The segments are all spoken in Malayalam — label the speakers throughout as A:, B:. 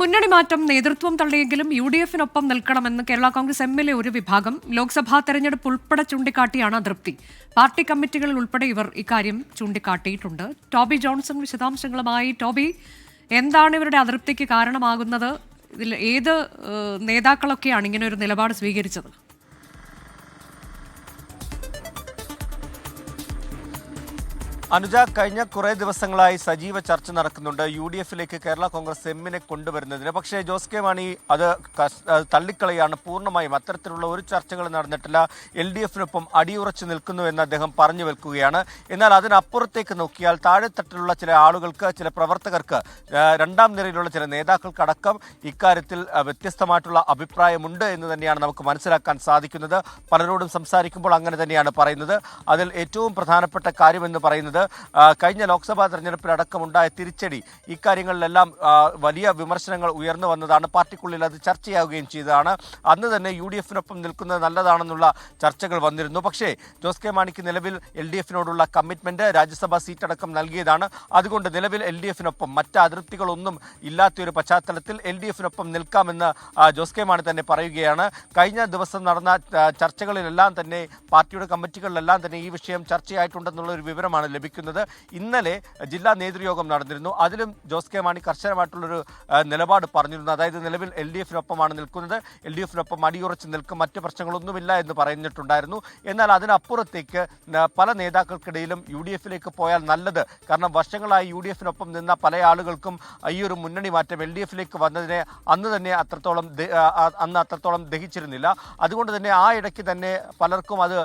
A: മുന്നണി മാറ്റം നേതൃത്വം തള്ളിയെങ്കിലും UDF-നൊപ്പം നിൽക്കണമെന്ന് കേരള കോൺഗ്രസ് എമ്മിലെ ഒരു വിഭാഗം ലോക്സഭാ തെരഞ്ഞെടുപ്പ് ഉൾപ്പെടെ ചൂണ്ടിക്കാട്ടിയാണ് അതൃപ്തി. പാർട്ടി കമ്മിറ്റികളിൽ ഉൾപ്പെടെ ഇവർ ഇക്കാര്യം ചൂണ്ടിക്കാട്ടിയിട്ടുണ്ട്. ടോബി ജോൺസൺ വിശദാംശങ്ങളുമായി. ടോബി, എന്താണ് ഇവരുടെ അതൃപ്തിക്ക് കാരണമാകുന്നത്? ഇതിൽ ഏത് നേതാക്കളൊക്കെയാണ് ഇങ്ങനെ ഒരു നിലപാട് സ്വീകരിച്ചത്?
B: അനുജ, കഴിഞ്ഞ കുറേ ദിവസങ്ങളായി സജീവ ചർച്ച നടക്കുന്നുണ്ട് UDF-ലേക്ക് കേരള കോൺഗ്രസ് എമ്മിനെ കൊണ്ടുവരുന്നതിന്. പക്ഷേ ജോസ് കെ മാണി അത് തള്ളിക്കളയാണ് പൂർണ്ണമായും. അത്തരത്തിലുള്ള ഒരു ചർച്ചകൾ നടന്നിട്ടില്ല. LDF-നൊപ്പം അടിയുറച്ചു നിൽക്കുന്നു എന്ന് അദ്ദേഹം പറഞ്ഞു വെക്കുകയാണ്. എന്നാൽ അതിനപ്പുറത്തേക്ക് നോക്കിയാൽ താഴെത്തട്ടിലുള്ള ചില ആളുകൾക്ക്, ചില പ്രവർത്തകർക്ക്, രണ്ടാം നിരയിലുള്ള ചില നേതാക്കൾക്കടക്കം ഇക്കാര്യത്തിൽ വ്യത്യസ്തമായിട്ടുള്ള അഭിപ്രായമുണ്ട് എന്ന് തന്നെയാണ് നമുക്ക് മനസ്സിലാക്കാൻ സാധിക്കുന്നത്. പലരോടും സംസാരിക്കുമ്പോൾ അങ്ങനെ തന്നെയാണ് പറയുന്നത്. അതിൽ ഏറ്റവും പ്രധാനപ്പെട്ട കാര്യമെന്ന് പറയുന്നത് കഴിഞ്ഞ ലോക്സഭാ തെരഞ്ഞെടുപ്പിലടക്കമുണ്ടായ തിരിച്ചടി, ഇക്കാര്യങ്ങളിലെല്ലാം വലിയ വിമർശനങ്ങൾ ഉയർന്നു വന്നതാണ്. പാർട്ടിക്കുള്ളിൽ അത് ചർച്ചയാവുകയും ചെയ്തതാണ്. അന്ന് തന്നെ UDF-നൊപ്പം നിൽക്കുന്നത് നല്ലതാണെന്നുള്ള ചർച്ചകൾ വന്നിരുന്നു. പക്ഷേ ജോസ് കെ മാണിക്ക് നിലവിൽ LDF-നോടുള്ള കമ്മിറ്റ്മെന്റ് രാജ്യസഭാ സീറ്റടക്കം നൽകിയതാണ്. അതുകൊണ്ട് നിലവിൽ LDF-നൊപ്പം മറ്റ് അതൃപ്തികളൊന്നും ഇല്ലാത്തൊരു പശ്ചാത്തലത്തിൽ LDF-നൊപ്പം നിൽക്കാമെന്ന് ജോസ് കെ മാണി തന്നെ പറയുകയാണ്. കഴിഞ്ഞ ദിവസം നടന്ന ചർച്ചകളിലെല്ലാം തന്നെ, പാർട്ടിയുടെ കമ്മിറ്റികളിലെല്ലാം തന്നെ ഈ വിഷയം ചർച്ചയായിട്ടുണ്ടെന്നുള്ള ഒരു വിവരമാണ് ലഭിക്കുന്നത്. ഇന്നലെ ജില്ലാ നേതൃയോഗം നടന്നിരുന്നു. അതിലും ജോസ് കെ മാണി കർശനമായിട്ടുള്ളൊരു നിലപാട് പറഞ്ഞിരുന്നു. അതായത് നിലവിൽ LDF-നൊപ്പമാണ് നിൽക്കുന്നത്, LDF-നൊപ്പം അടിയുറച്ച് നിൽക്കും, മറ്റ് പ്രശ്നങ്ങളൊന്നുമില്ല എന്ന് പറഞ്ഞിട്ടുണ്ടായിരുന്നു. എന്നാൽ അതിനപ്പുറത്തേക്ക് പല നേതാക്കൾക്കിടയിലും UDF-ലേക്ക് പോയാൽ നല്ലത്, കാരണം വർഷങ്ങളായി UDF-നൊപ്പം നിന്ന പല ആളുകൾക്കും ഈ ഒരു മുന്നണി മാറ്റം LDF-ലേക്ക് വന്നതിനെ അന്ന് അത്രത്തോളം ദഹിച്ചിരുന്നില്ല. അതുകൊണ്ട് തന്നെ ആ ഇടയ്ക്ക് തന്നെ പലർക്കും അത്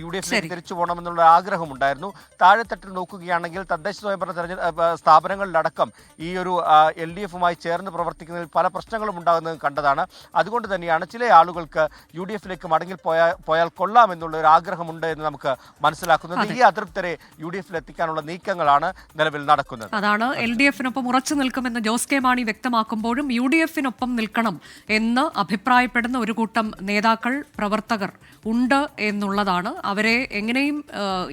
B: UDF-ലേക്ക് തിരിച്ചു പോകണമെന്നുള്ള ആഗ്രഹമുണ്ടായിരുന്നു. താഴെത്തട്ടിൽ നോക്കുകയാണെങ്കിൽ തദ്ദേശ സ്വയംഭരണ സ്ഥാപനങ്ങളിലടക്കം ഈ ഒരു LDF-മായി ചേർന്ന് പ്രവർത്തിക്കുന്നതിൽ പല പ്രശ്നങ്ങളും ഉണ്ടാകുന്നത് കണ്ടതാണ്. അതുകൊണ്ട് തന്നെയാണ് ചില ആളുകൾക്ക് UDF-ലേക്ക് പോയാൽ കൊള്ളാമെന്നുള്ള ഒരു ആഗ്രഹമുണ്ട് എന്ന് നമുക്ക് മനസ്സിലാക്കുന്നത്. ഈ അതൃപ്തരെ UDF-ൽ എത്തിക്കാനുള്ള നീക്കങ്ങളാണ് നിലവിൽ നടക്കുന്നത്.
A: അതാണ് LDF-നൊപ്പം ഉറച്ചു നിൽക്കുമെന്ന് ജോസ് കെ മാണി വ്യക്തമാക്കുമ്പോഴും UDF-നൊപ്പം നിൽക്കണം എന്ന് അഭിപ്രായപ്പെടുന്ന ഒരു കൂട്ടം നേതാക്കൾ, പ്രവർത്തകർ ഉണ്ട് എന്നുള്ളതാണ്. അവരെ എങ്ങനെയും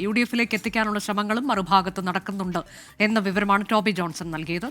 A: UDF-ലേക്ക് എത്തിക്കാനുള്ള ശ്രമങ്ങളും മറുഭാഗത്ത് നടക്കുന്നുണ്ട് എന്ന വിവരമാണ് ടോബി ജോൺസൺ നൽകിയത്.